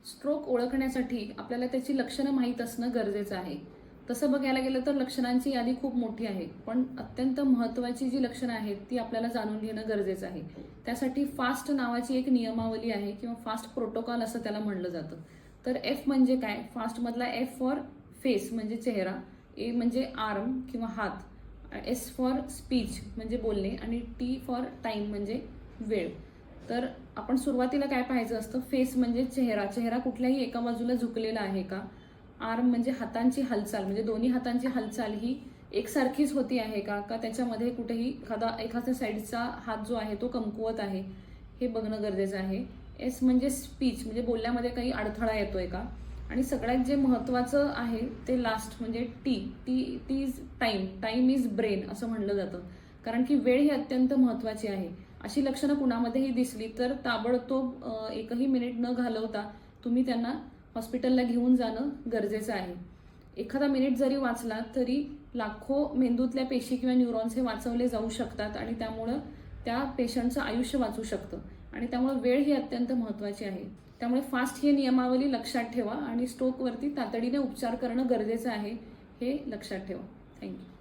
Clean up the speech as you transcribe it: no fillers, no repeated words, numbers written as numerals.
Stroke ओळखण्यासाठी आपल्याला त्याची लक्षणं माहीत असणं गरजेचं आहे. तसं बघायला गेलं तर लक्षणांची यादी खूप मोठी आहे, पण अत्यंत महत्त्वाची जी लक्षणं आहेत ती आपल्याला जाणून घेणं गरजेचं आहे. त्यासाठी फास्ट नावाची एक नियमावली आहे किंवा फास्ट प्रोटोकॉल असं त्याला म्हणलं जातं. तर एफ म्हणजे काय? फास्टमधला एफ फॉर फेस म्हणजे चेहरा, ए म्हणजे आर्म किंवा हात, एस फॉर स्पीच म्हणजे बोलणे आणि टी फॉर टाइम म्हणजे वेळ. तर आपण सुरुवातीला काय पाहायचं असतं? फेस म्हणजे चेहरा, चेहरा कुठल्याही एका बाजूला झुकलेला आहे का? आर्म म्हणजे हातांची हालचाल, म्हणजे दोन्ही हातांची हालचाल ही एकसारखीच होती आहे का? का त्याच्यामध्ये कुठेही एखाद्या साईडचा हात जो आहे तो कमकुवत आहे, हे बघणं गरजेचं आहे. एस म्हणजे स्पीच, म्हणजे बोलण्यामध्ये काही अडथळा येतोय का? आणि सगळ्यात जे महत्त्वाचं आहे ते लास्ट म्हणजे T T T is time, time is brain असं म्हणलं जातं. कारण की वेळ ही अत्यंत महत्त्वाची आहे. अशी लक्षणं कुणामध्येही दिसली तर ताबडतोब एकही मिनिट न घालवता तुम्ही त्यांना हॉस्पिटलला घेऊन जाणं गरजेचं आहे. एखादा मिनिट जरी वाचला तरी लाखो मेंदूतल्या पेशी किंवा न्यूरॉन्स हे वाचवले जाऊ शकतात आणि त्यामुळं त्या पेशंटचं आयुष्य वाचू शकतं. आणि त्यामुळे वेळ ही अत्यंत महत्त्वाची आहे. त्यामुळे फास्ट ही नियमावली लक्षात ठेवा आणि स्ट्रोकवरती तातडीने उपचार करणं गरजेचं आहे, हे लक्षात ठेवा. थँक्यू.